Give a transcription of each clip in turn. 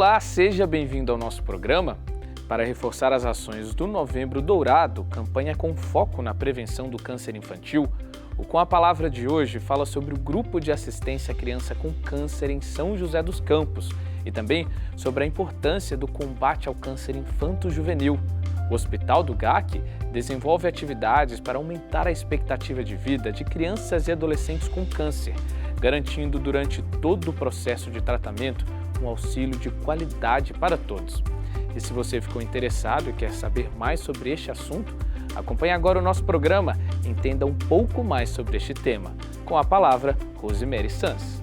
Olá, seja bem-vindo ao nosso programa. Para reforçar as ações do Novembro Dourado, campanha com foco na prevenção do câncer infantil, o Com a Palavra de hoje fala sobre o Grupo de Assistência à Criança com Câncer em São José dos Campos e também sobre a importância do combate ao câncer infanto-juvenil. O Hospital do GAC desenvolve atividades para aumentar a expectativa de vida de crianças e adolescentes com câncer, garantindo durante todo o processo de tratamento um auxílio de qualidade para todos. E se você ficou interessado e quer saber mais sobre este assunto, acompanhe agora o nosso programa e entenda um pouco mais sobre este tema. Com a palavra, Rosemary Sanz.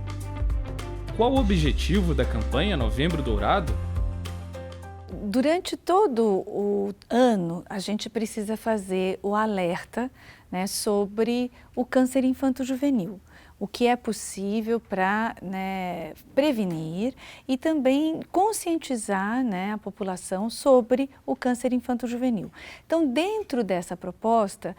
Qual o objetivo da campanha Novembro Dourado? Durante todo o ano, a gente precisa fazer o alerta, sobre o câncer infanto-juvenil. O que é possível para prevenir e também conscientizar a população sobre o câncer infanto-juvenil. Então, dentro dessa proposta,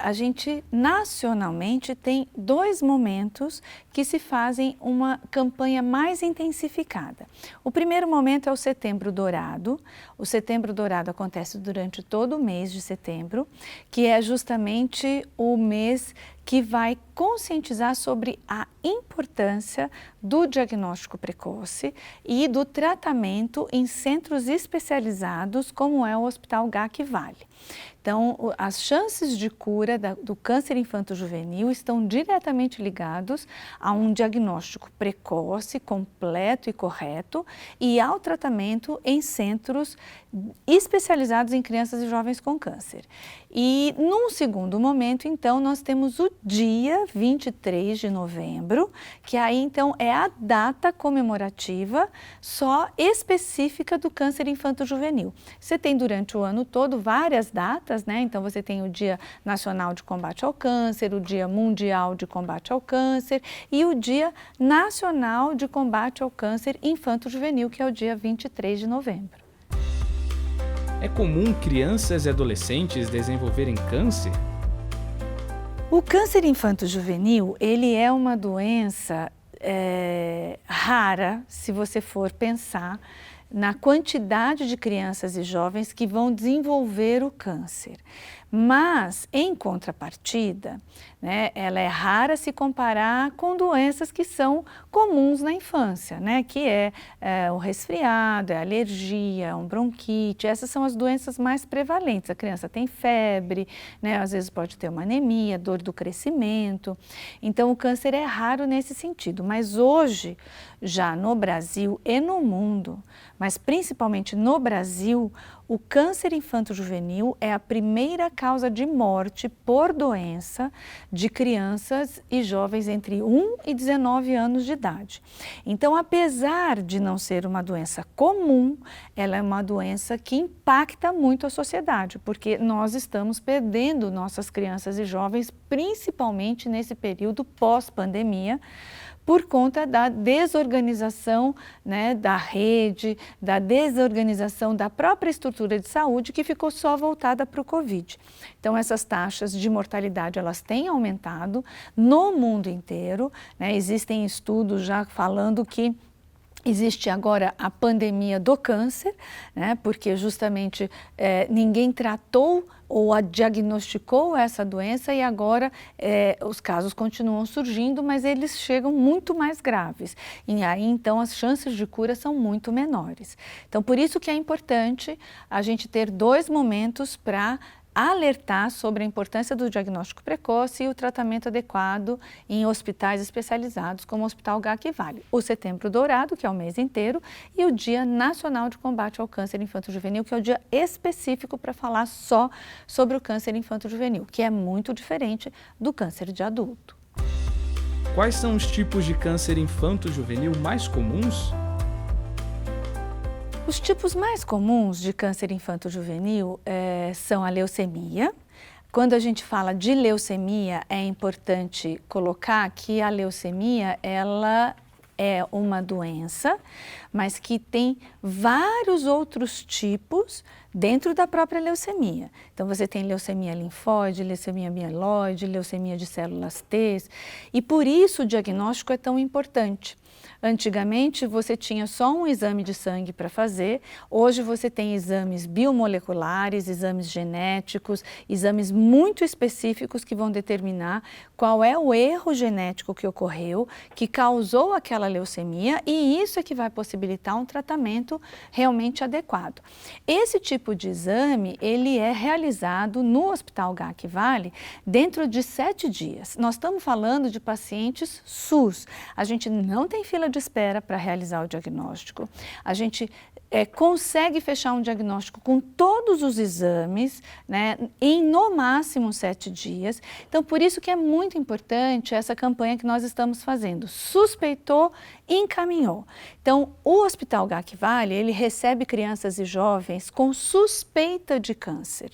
a gente nacionalmente tem 2 momentos que se fazem uma campanha mais intensificada. O primeiro momento é o Setembro Dourado. O Setembro Dourado acontece durante todo o mês de setembro, que é justamente o mês que vai conscientizar sobre a importância do diagnóstico precoce e do tratamento em centros especializados, como é o Hospital GAC Vale. Então, as chances de cura do câncer infanto-juvenil estão diretamente ligados a um diagnóstico precoce, completo e correto e ao tratamento em centros especializados em crianças e jovens com câncer. E num segundo momento, então, nós temos o dia 23 de novembro, que aí então é a data comemorativa só específica do câncer infanto-juvenil. Você tem durante o ano todo várias datas, então você tem o Dia Nacional de Combate ao Câncer, o Dia Mundial de Combate ao Câncer e o Dia Nacional de Combate ao Câncer Infanto-Juvenil, que é o dia 23 de novembro. É comum crianças e adolescentes desenvolverem câncer? O câncer infanto-juvenil, ele é uma doença rara, se você for pensar na quantidade de crianças e jovens que vão desenvolver o câncer. Mas, em contrapartida, ela é rara se comparar com doenças que são comuns na infância, que é o resfriado, é a alergia, um bronquite. Essas são as doenças mais prevalentes. A criança tem febre, às vezes pode ter uma anemia, dor do crescimento. Então, o câncer é raro nesse sentido. Mas hoje, já no Brasil e no mundo, mas principalmente no Brasil, o câncer infanto-juvenil é a primeira causa de morte por doença de crianças e jovens entre 1 e 19 anos de idade. Então, apesar de não ser uma doença comum, ela é uma doença que impacta muito a sociedade, porque nós estamos perdendo nossas crianças e jovens, principalmente nesse período pós-pandemia, por conta da desorganização da rede, da desorganização da própria estrutura de saúde que ficou só voltada para o Covid. Então, essas taxas de mortalidade, elas têm aumentado no mundo inteiro, existem estudos já falando que existe agora a pandemia do câncer, porque justamente ninguém tratou ou diagnosticou essa doença e agora os casos continuam surgindo, mas eles chegam muito mais graves. E aí, então, as chances de cura são muito menores. Então, por isso que é importante a gente ter 2 momentos para alertar sobre a importância do diagnóstico precoce e o tratamento adequado em hospitais especializados, como o Hospital GAC Vale. O Setembro Dourado, que é o mês inteiro, e o Dia Nacional de Combate ao Câncer Infanto-Juvenil, que é o dia específico para falar só sobre o câncer infanto-juvenil, que é muito diferente do câncer de adulto. Quais são os tipos de câncer infanto-juvenil mais comuns? Os tipos mais comuns de câncer infanto-juvenil são a leucemia. Quando a gente fala de leucemia, é importante colocar que a leucemia, ela é uma doença, mas que tem vários outros tipos dentro da própria leucemia. Então, você tem leucemia linfóide, leucemia mieloide, leucemia de células T, e por isso o diagnóstico é tão importante. Antigamente, você tinha só um exame de sangue para fazer, hoje você tem exames biomoleculares, exames genéticos, exames muito específicos que vão determinar qual é o erro genético que ocorreu, que causou aquela leucemia, e isso é que vai possibilitar um tratamento realmente adequado. Esse tipo de exame, ele é realizado no Hospital GAC Vale dentro de 7 dias. Nós estamos falando de pacientes SUS, a gente não tem fila de espera para realizar o diagnóstico. A gente consegue fechar um diagnóstico com todos os exames, né, em no máximo 7 dias. Então, por isso que é muito importante essa campanha que nós estamos fazendo. Suspeitou, encaminhou. Então, o Hospital GAC Vale, ele recebe crianças e jovens com suspeita de câncer.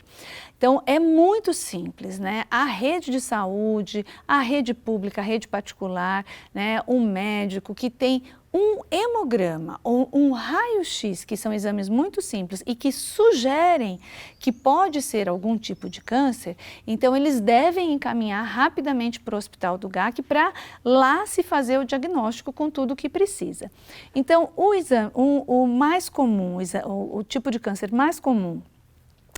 Então, é muito simples, né? A rede de saúde, a rede pública, a rede particular, né? Um médico que tem um hemograma ou um raio-x, que são exames muito simples e que sugerem que pode ser algum tipo de câncer, então eles devem encaminhar rapidamente para o Hospital do GAC para lá se fazer o diagnóstico com tudo o que precisa. Então, o mais comum, o tipo de câncer mais comum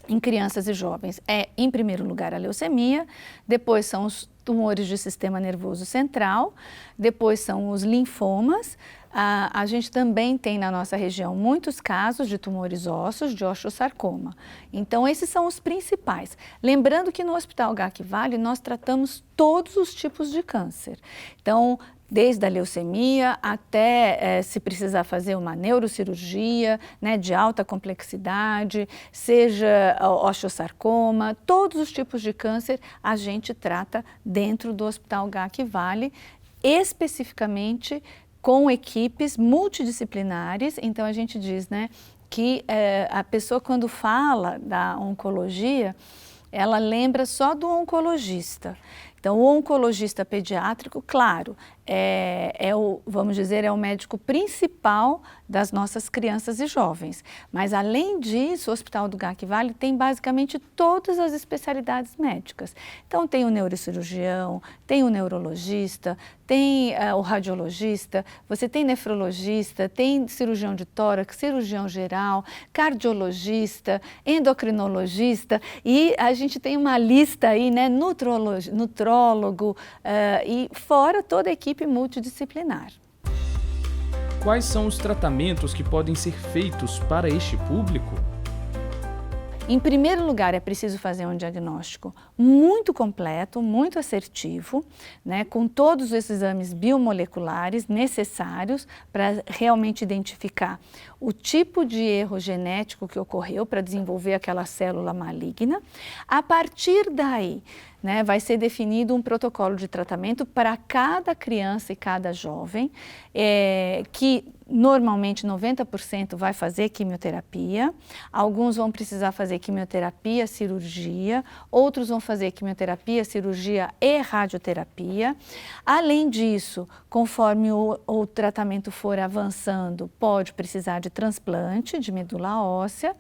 em crianças e jovens é, em primeiro lugar, a leucemia, depois são os tumores do sistema nervoso central, depois são os linfomas. A gente também tem na nossa região muitos casos de tumores ósseos, de osteosarcoma. Então, esses são os principais. Lembrando que no Hospital GAC Vale nós tratamos todos os tipos de câncer. Então, desde a leucemia até se precisar fazer uma neurocirurgia, né, de alta complexidade, seja osteosarcoma, todos os tipos de câncer a gente trata dentro do Hospital GAC Vale, especificamente com equipes multidisciplinares. Então a gente diz, né, que a pessoa quando fala da oncologia, ela lembra só do oncologista. Então, o oncologista pediátrico, claro, vamos dizer, é o médico principal das nossas crianças e jovens. Mas, além disso, o Hospital do GAC Vale tem basicamente todas as especialidades médicas. Então, tem o neurocirurgião, tem o neurologista, tem o radiologista, você tem nefrologista, tem cirurgião de tórax, cirurgião geral, cardiologista, endocrinologista, e a gente tem uma lista aí, né, nutrólogo, e fora toda a equipe multidisciplinar. Quais são os tratamentos que podem ser feitos para este público? Em primeiro lugar, é preciso fazer um diagnóstico muito completo, muito assertivo, né, com todos os exames biomoleculares necessários para realmente identificar o tipo de erro genético que ocorreu para desenvolver aquela célula maligna. A partir daí, né, vai ser definido um protocolo de tratamento para cada criança e cada jovem, que normalmente 90% vai fazer quimioterapia, alguns vão precisar fazer quimioterapia, cirurgia, outros vão fazer quimioterapia, cirurgia e radioterapia. Além disso, conforme o tratamento for avançando, pode precisar de transplante de medula óssea,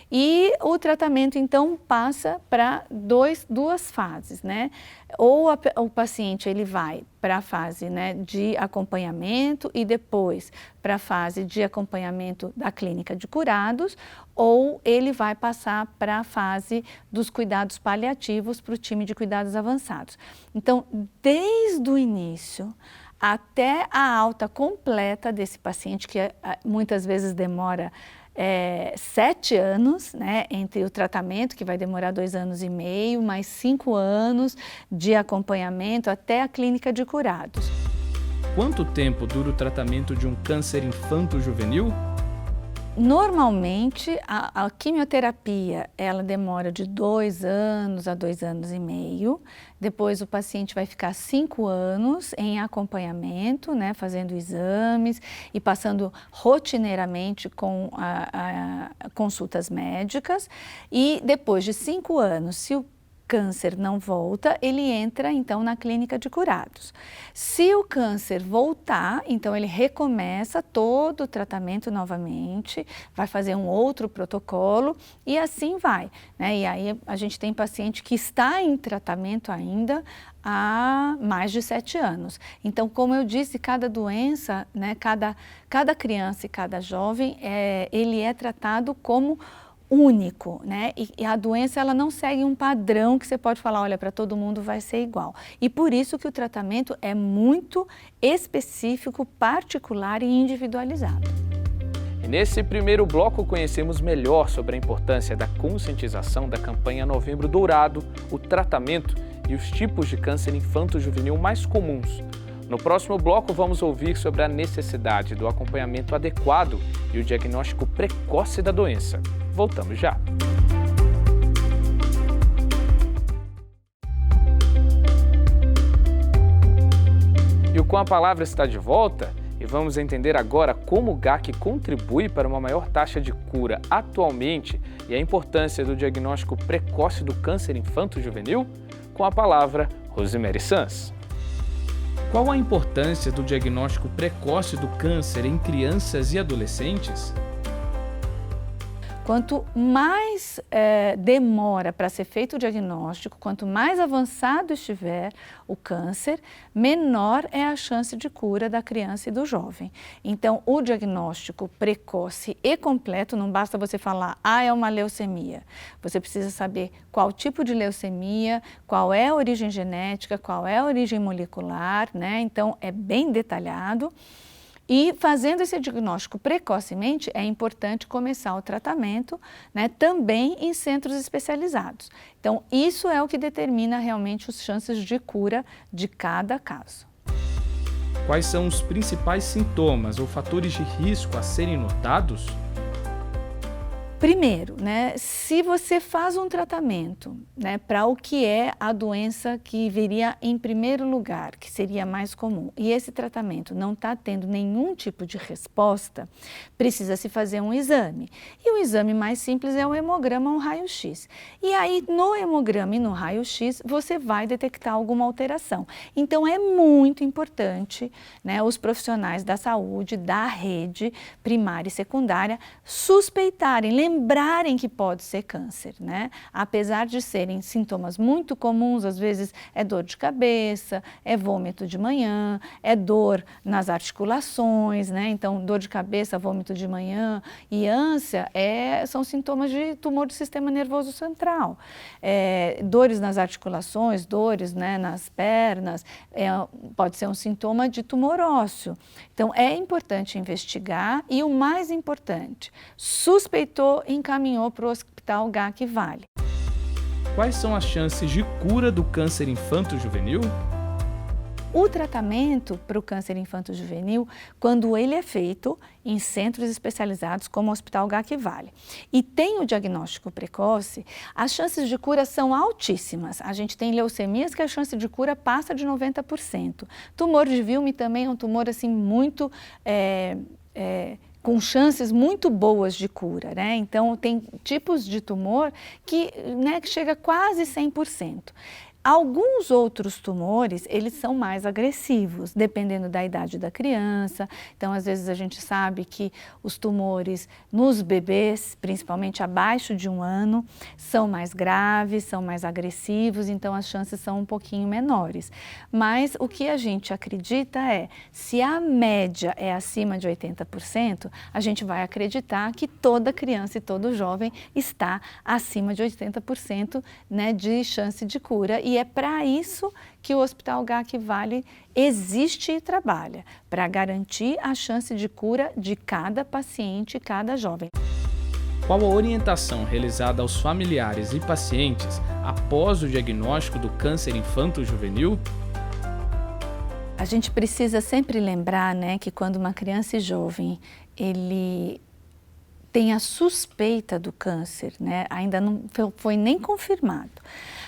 e o tratamento então passa para duas fases, né? Ou o paciente ele vai para a fase, né, de acompanhamento e depois para a fase de acompanhamento da clínica de curados, ou ele vai passar para a fase dos cuidados paliativos para o time de cuidados avançados. Então, desde o início até a alta completa desse paciente, que muitas vezes demora 7 anos, né, entre o tratamento, que vai demorar 2 anos e meio, mais 5 anos de acompanhamento até a clínica de curados. Quanto tempo dura o tratamento de um câncer infanto-juvenil? Normalmente, a quimioterapia, ela demora de 2 anos a 2 anos e meio. Depois, o paciente vai ficar 5 anos em acompanhamento, né, fazendo exames e passando rotineiramente com consultas médicas. E depois de 5 anos, se o câncer não volta, ele entra então na clínica de curados. Se o câncer voltar, então ele recomeça todo o tratamento novamente, vai fazer um outro protocolo e assim vai, né? E aí a gente tem paciente que está em tratamento ainda há mais de 7 anos. Então, como eu disse, cada doença, né, cada criança e cada jovem, ele é tratado como único, né? E a doença, ela não segue um padrão que você pode falar, olha, para todo mundo vai ser igual. E por isso que o tratamento é muito específico, particular e individualizado. E nesse primeiro bloco conhecemos melhor sobre a importância da conscientização da campanha Novembro Dourado, o tratamento e os tipos de câncer infanto-juvenil mais comuns. No próximo bloco vamos ouvir sobre a necessidade do acompanhamento adequado e o diagnóstico precoce da doença. Voltamos já! E o Com a Palavra está de volta e vamos entender agora como o GAC contribui para uma maior taxa de cura atualmente e a importância do diagnóstico precoce do câncer infanto-juvenil. Com a palavra, Rosemary Sanz. Qual a importância do diagnóstico precoce do câncer em crianças e adolescentes? Quanto mais demora para ser feito o diagnóstico, quanto mais avançado estiver o câncer, menor é a chance de cura da criança e do jovem. Então, o diagnóstico precoce e completo, não basta você falar, é uma leucemia. Você precisa saber qual tipo de leucemia, qual é a origem genética, qual é a origem molecular, né? Então, é bem detalhado. E fazendo esse diagnóstico precocemente, é importante começar o tratamento, né, também em centros especializados. Então, isso é o que determina realmente as chances de cura de cada caso. Quais são os principais sintomas ou fatores de risco a serem notados? Primeiro, né, se você faz um tratamento, né, para o que é a doença que viria em primeiro lugar, que seria mais comum, e esse tratamento não está tendo nenhum tipo de resposta, precisa se fazer um exame. E o exame mais simples é o hemograma ou um raio-x. E aí, no hemograma e no raio-x, você vai detectar alguma alteração. Então, é muito importante, né, os profissionais da saúde, da rede primária e secundária, suspeitarem, lembrarem que pode ser câncer, né? Apesar de serem sintomas muito comuns, às vezes é dor de cabeça, é vômito de manhã, é dor nas articulações, né? Então, dor de cabeça, vômito de manhã e ânsia são sintomas de tumor do sistema nervoso central. Dores nas articulações, dores, né, nas pernas, pode ser um sintoma de tumor ósseo. Então, é importante investigar e o mais importante, suspeitou, encaminhou para o Hospital GAC Vale. Quais são as chances de cura do câncer infanto-juvenil? O tratamento para o câncer infanto-juvenil, quando ele é feito em centros especializados como o Hospital GAC Vale e tem o diagnóstico precoce, as chances de cura são altíssimas. A gente tem leucemias que a chance de cura passa de 90%. Tumor de Wilm também é um tumor assim muito com chances muito boas de cura, né? Então, tem tipos de tumor que chega a quase 100%. Alguns outros tumores, eles são mais agressivos, dependendo da idade da criança. Então, às vezes a gente sabe que os tumores nos bebês, principalmente abaixo de 1 ano, são mais graves, são mais agressivos, então as chances são um pouquinho menores. Mas o que a gente acredita se a média é acima de 80%, a gente vai acreditar que toda criança e todo jovem está acima de 80%, né, de chance de cura. E é para isso que o Hospital GAC Vale existe e trabalha, para garantir a chance de cura de cada paciente e cada jovem. Qual a orientação realizada aos familiares e pacientes após o diagnóstico do câncer infanto-juvenil? A gente precisa sempre lembrar, né, que quando uma criança e jovem ele tem a suspeita do câncer, né, ainda não foi nem confirmado,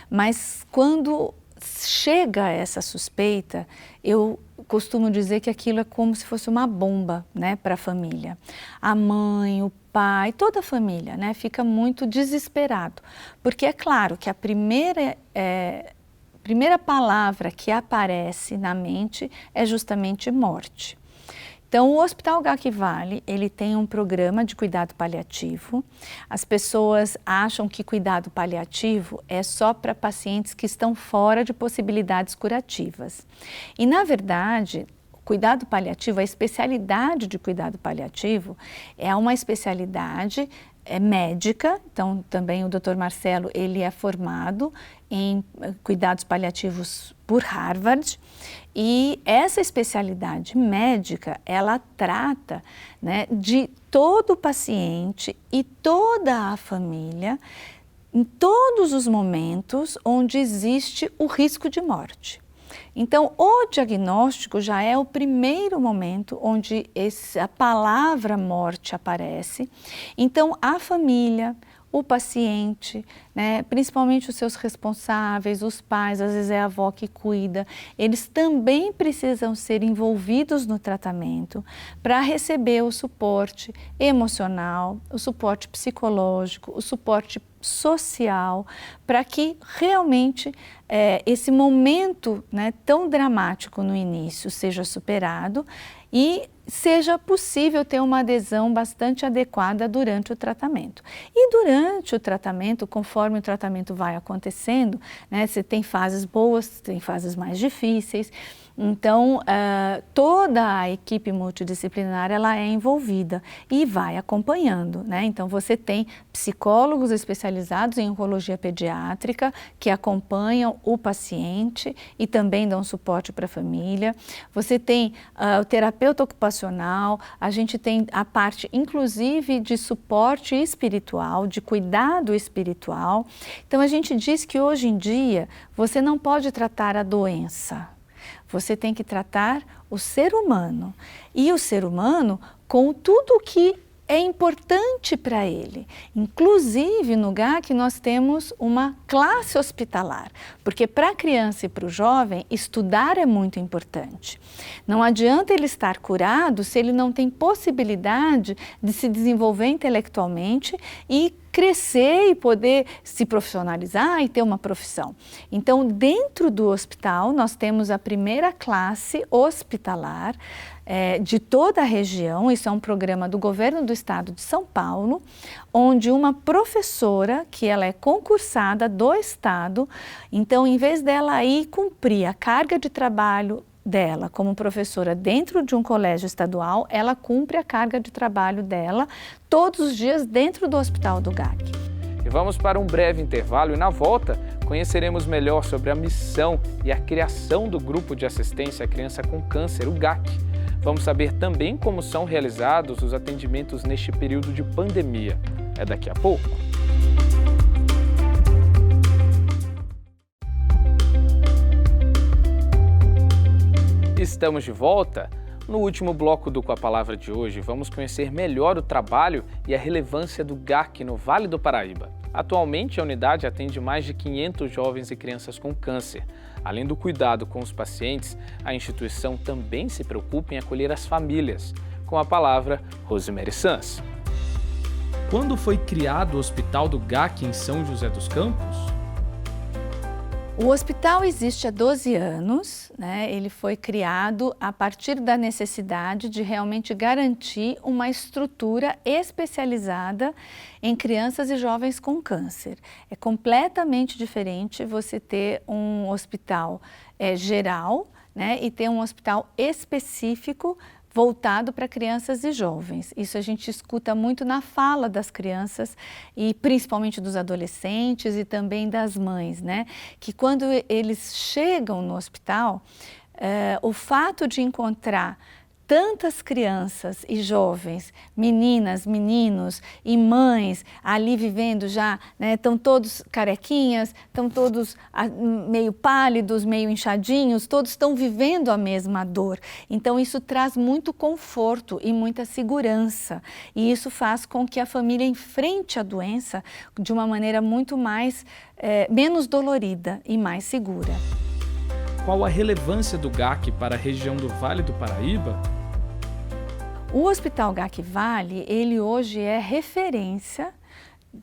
mas quando chega essa suspeita, eu costumo dizer que aquilo é como se fosse uma bomba, né, para a família. A mãe, o pai, toda a família, né, fica muito desesperado, porque é claro que a primeira palavra que aparece na mente é justamente morte. Então, o Hospital Gacki Vale, ele tem um programa de cuidado paliativo. As pessoas acham que cuidado paliativo é só para pacientes que estão fora de possibilidades curativas. E, na verdade, cuidado paliativo, a especialidade de cuidado paliativo é uma especialidade médica. Então, também o Dr. Marcelo, ele é formado em cuidados paliativos por Harvard, e essa especialidade médica, ela trata, né, de todo o paciente e toda a família em todos os momentos onde existe o risco de morte. Então, o diagnóstico já é o primeiro momento onde a palavra morte aparece. Então, a família, o paciente, né, principalmente os seus responsáveis, os pais, às vezes é a avó que cuida, eles também precisam ser envolvidos no tratamento para receber o suporte emocional, o suporte psicológico, o suporte social, para que realmente esse momento, né, tão dramático no início seja superado e seja possível ter uma adesão bastante adequada durante o tratamento. E durante o tratamento, conforme o tratamento vai acontecendo, né, você tem fases boas, tem fases mais difíceis. Então, toda a equipe multidisciplinar, ela é envolvida e vai acompanhando, né? Então, você tem psicólogos especializados em oncologia pediátrica que acompanham o paciente e também dão suporte para a família. Você tem o terapeuta ocupacional, a gente tem a parte, inclusive, de suporte espiritual, de cuidado espiritual. Então, a gente diz que hoje em dia, você não pode tratar a doença. Você tem que tratar o ser humano, e o ser humano com tudo o que é importante para ele. Inclusive, no GAC, nós temos uma classe hospitalar, porque para a criança e para o jovem, estudar é muito importante. Não adianta ele estar curado se ele não tem possibilidade de se desenvolver intelectualmente e crescer e poder se profissionalizar e ter uma profissão. Então, dentro do hospital, nós temos a primeira classe hospitalar de toda a região. Isso é um programa do governo do estado de São Paulo, onde uma professora, que ela é concursada do estado, então, em vez dela ir cumprir a carga de trabalho dela como professora dentro de um colégio estadual, ela cumpre a carga de trabalho dela todos os dias dentro do Hospital do GAC. E vamos para um breve intervalo e na volta conheceremos melhor sobre a missão e a criação do Grupo de Assistência à Criança com Câncer, o GAC. Vamos saber também como são realizados os atendimentos neste período de pandemia. É daqui a pouco. Estamos de volta. No último bloco do Com a Palavra de hoje, vamos conhecer melhor o trabalho e a relevância do GAC no Vale do Paraíba. Atualmente, a unidade atende mais de 500 jovens e crianças com câncer. Além do cuidado com os pacientes, a instituição também se preocupa em acolher as famílias. Com a palavra, Rosemary Sanz. Quando foi criado o Hospital do GAC em São José dos Campos? O hospital existe há 12 anos, né? Ele foi criado a partir da necessidade de realmente garantir uma estrutura especializada em crianças e jovens com câncer. É completamente diferente você ter um hospital geral, né? E ter um hospital específico voltado para crianças e jovens. Isso a gente escuta muito na fala das crianças e principalmente dos adolescentes e também das mães, né? Que quando eles chegam no hospital, o fato de encontrar tantas crianças e jovens, meninas, meninos e mães ali vivendo já, né, estão todos carequinhas, estão todos meio pálidos, meio inchadinhos, todos estão vivendo a mesma dor. Então isso traz muito conforto e muita segurança, e isso faz com que a família enfrente a doença de uma maneira muito mais, menos dolorida e mais segura. qual a relevância do GAC para a região do Vale do Paraíba? O Hospital GAC Vale, ele hoje é referência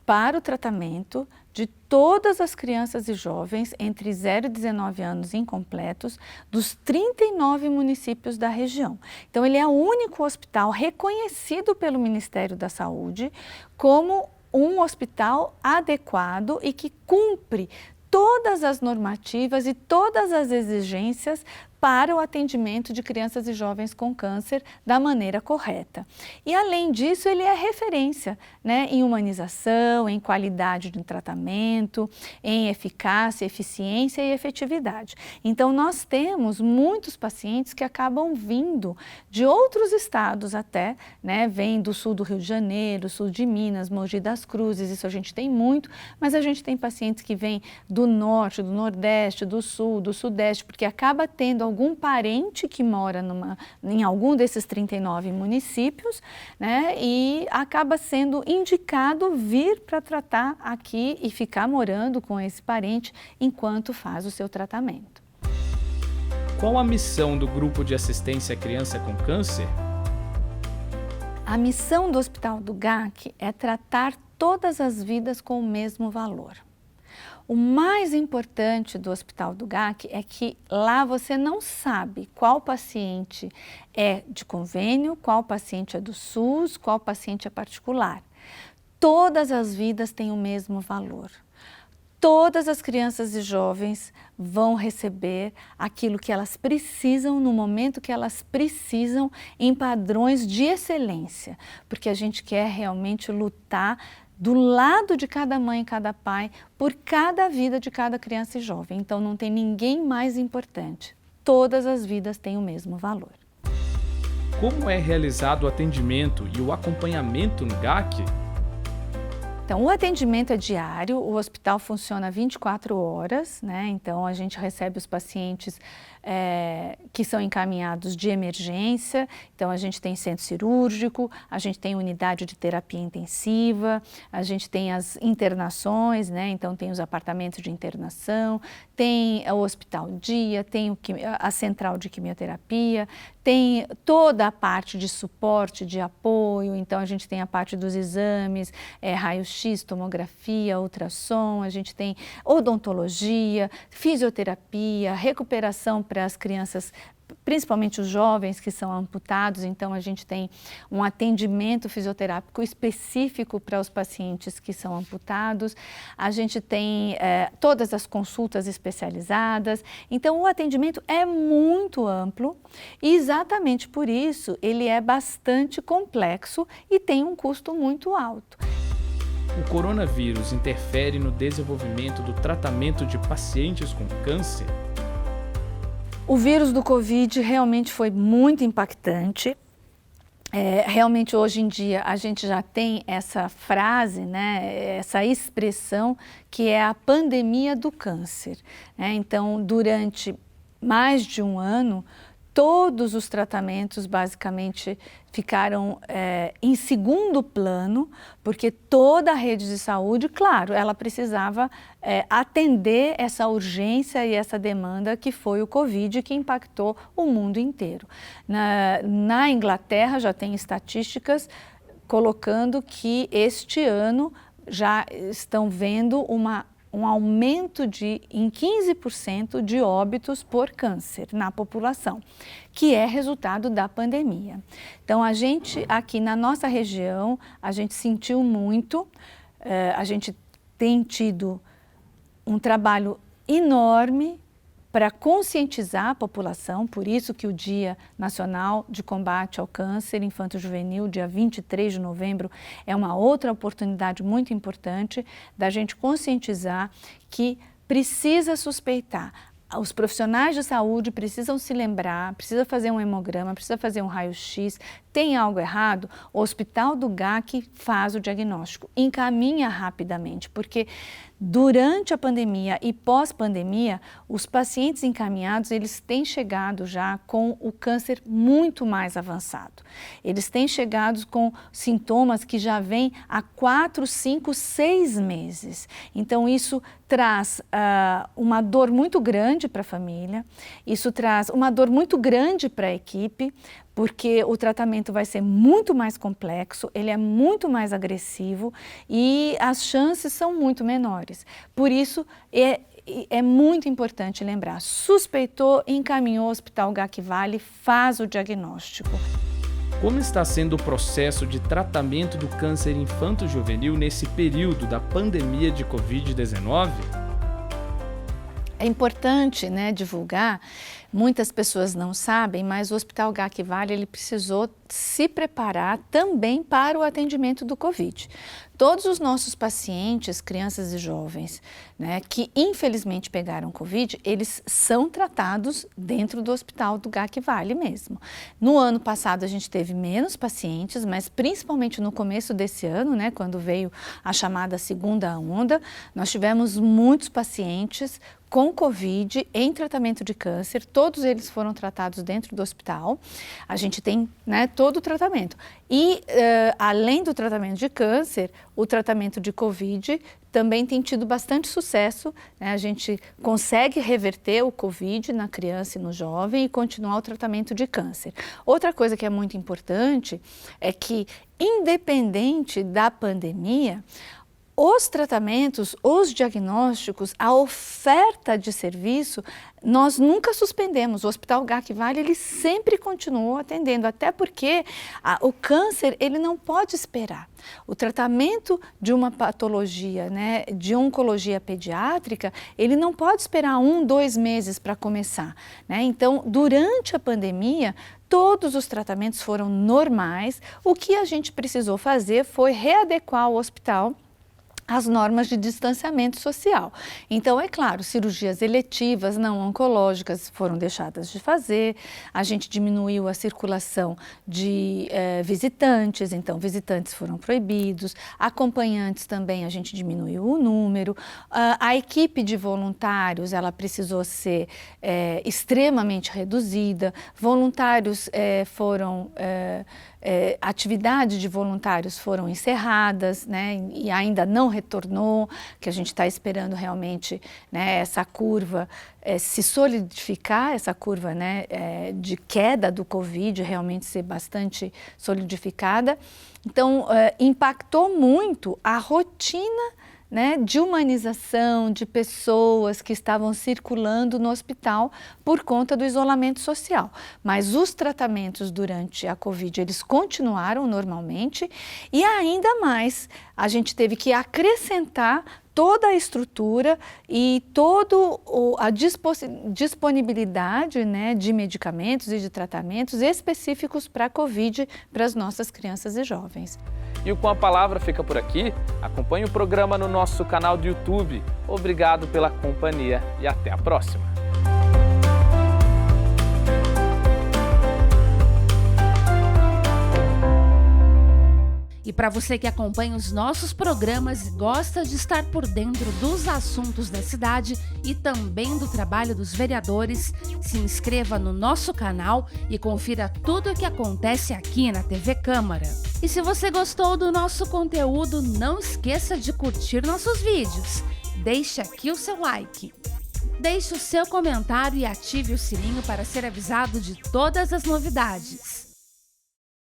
para o tratamento de todas as crianças e jovens entre 0 e 19 anos incompletos dos 39 municípios da região. Então, ele é o único hospital reconhecido pelo Ministério da Saúde como um hospital adequado e que cumpre todas as normativas e todas as exigências para o atendimento de crianças e jovens com câncer da maneira correta. E, além disso, ele é referência, né, em humanização, em qualidade de tratamento, em eficácia, eficiência e efetividade. Então, nós temos muitos pacientes que acabam vindo de outros estados até, né, vêm do sul do Rio de Janeiro, sul de Minas, Mogi das Cruzes, isso a gente tem muito, mas a gente tem pacientes que vêm do norte, do nordeste, do sul, do sudeste, porque acaba tendo algum parente que mora em algum desses 39 municípios, né, e acaba sendo indicado vir para tratar aqui e ficar morando com esse parente enquanto faz o seu tratamento. Qual a missão do Grupo de Assistência à Criança com Câncer? A missão do Hospital do GAC é tratar todas as vidas com o mesmo valor. O mais importante do Hospital do GAC é que lá você não sabe qual paciente é de convênio, qual paciente é do SUS, qual paciente é particular. Todas as vidas têm o mesmo valor. Todas as crianças e jovens vão receber aquilo que elas precisam no momento que elas precisam em padrões de excelência, porque a gente quer realmente lutar do lado de cada mãe e cada pai, por cada vida de cada criança e jovem. Então, não tem ninguém mais importante. Todas as vidas têm o mesmo valor. Como é realizado o atendimento e o acompanhamento no GAC? Então, o atendimento é diário, o hospital funciona 24 horas, né? Então, a gente recebe os pacientes que são encaminhados de emergência. Então, a gente tem centro cirúrgico, a gente tem unidade de terapia intensiva, a gente tem as internações, né? Então, tem os apartamentos de internação, tem o hospital dia, tem a central de quimioterapia, tem toda a parte de suporte, de apoio. Então, a gente tem a parte dos exames, raio-x, tomografia, ultrassom, a gente tem odontologia, fisioterapia, recuperação para as crianças, principalmente os jovens que são amputados. Então, a gente tem um atendimento fisioterápico específico para os pacientes que são amputados. A gente tem todas as consultas especializadas. Então, o atendimento é muito amplo e, exatamente por isso, ele é bastante complexo e tem um custo muito alto. O coronavírus interfere no desenvolvimento do tratamento de pacientes com câncer? O vírus do Covid realmente foi muito impactante. Realmente, hoje em dia, a gente já tem essa frase, né, essa expressão, que é a pandemia do câncer, né? Então, durante mais de um ano, todos os tratamentos basicamente ficaram em segundo plano, porque toda a rede de saúde, claro, ela precisava atender essa urgência e essa demanda que foi o Covid, que impactou o mundo inteiro. Na Inglaterra já tem estatísticas colocando que este ano já estão vendo um aumento em 15% de óbitos por câncer na população, que é resultado da pandemia. Então, a gente aqui na nossa região, a gente sentiu muito, a gente tem tido um trabalho enorme para conscientizar a população, por isso que o Dia Nacional de Combate ao Câncer Infanto-Juvenil, dia 23 de novembro, é uma outra oportunidade muito importante da gente conscientizar que precisa suspeitar. Os profissionais de saúde precisam se lembrar, precisa fazer um hemograma, precisa fazer um raio-x, tem algo errado, o Hospital do GAC faz o diagnóstico, encaminha rapidamente, porque Durante a pandemia e pós-pandemia, os pacientes encaminhados, eles têm chegado já com o câncer muito mais avançado. Eles têm chegado com sintomas que já vêm há 4, 5, 6 meses. Então, isso traz uma dor muito grande para a família, isso traz uma dor muito grande para a equipe, porque o tratamento vai ser muito mais complexo, ele é muito mais agressivo e as chances são muito menores. Por isso, é muito importante lembrar, suspeitou, encaminhou ao Hospital GAC Vale, faz o diagnóstico. Como está sendo o processo de tratamento do câncer infanto-juvenil nesse período da pandemia de Covid-19? É importante, né, divulgar. Muitas pessoas não sabem, mas o Hospital GAC Vale ele precisou se preparar também para o atendimento do Covid. Todos os nossos pacientes, crianças e jovens, né, que infelizmente pegaram Covid, eles são tratados dentro do Hospital do GAC Vale mesmo. No ano passado a gente teve menos pacientes, mas principalmente no começo desse ano, né, quando veio a chamada segunda onda, nós tivemos muitos pacientes com Covid em tratamento de câncer, todos eles foram tratados dentro do hospital. A gente tem, né, todo o tratamento. E, além do tratamento de câncer, o tratamento de Covid também tem tido bastante sucesso, né? A gente consegue reverter o Covid na criança e no jovem e continuar o tratamento de câncer. Outra coisa que é muito importante é que, independente da pandemia, os tratamentos, os diagnósticos, a oferta de serviço, nós nunca suspendemos. O Hospital GAC Vale, ele sempre continuou atendendo, até porque o câncer, ele não pode esperar. O tratamento de uma patologia, né, de oncologia pediátrica, ele não pode esperar 1, 2 meses para começar, né? Então, durante a pandemia, todos os tratamentos foram normais. O que a gente precisou fazer foi readequar o hospital as normas de distanciamento social. Então, é claro, cirurgias eletivas não oncológicas foram deixadas de fazer, a gente diminuiu a circulação de visitantes, então visitantes foram proibidos, acompanhantes também a gente diminuiu o número, a equipe de voluntários, ela precisou ser extremamente reduzida, voluntários atividades de voluntários foram encerradas, né, e ainda não retornou, que a gente está esperando realmente, né, essa curva se solidificar, essa curva, né, de queda do Covid realmente ser bastante solidificada. Então, impactou muito a rotina, né, de humanização de pessoas que estavam circulando no hospital por conta do isolamento social. Mas os tratamentos durante a Covid, eles continuaram normalmente e ainda mais, a gente teve que acrescentar toda a estrutura e toda a disponibilidade, né, de medicamentos e de tratamentos específicos para a Covid para as nossas crianças e jovens. E o Com a Palavra fica por aqui. Acompanhe o programa no nosso canal do YouTube. Obrigado pela companhia e até a próxima. E para você que acompanha os nossos programas e gosta de estar por dentro dos assuntos da cidade e também do trabalho dos vereadores, se inscreva no nosso canal e confira tudo o que acontece aqui na TV Câmara. E se você gostou do nosso conteúdo, não esqueça de curtir nossos vídeos. Deixe aqui o seu like. Deixe o seu comentário e ative o sininho para ser avisado de todas as novidades.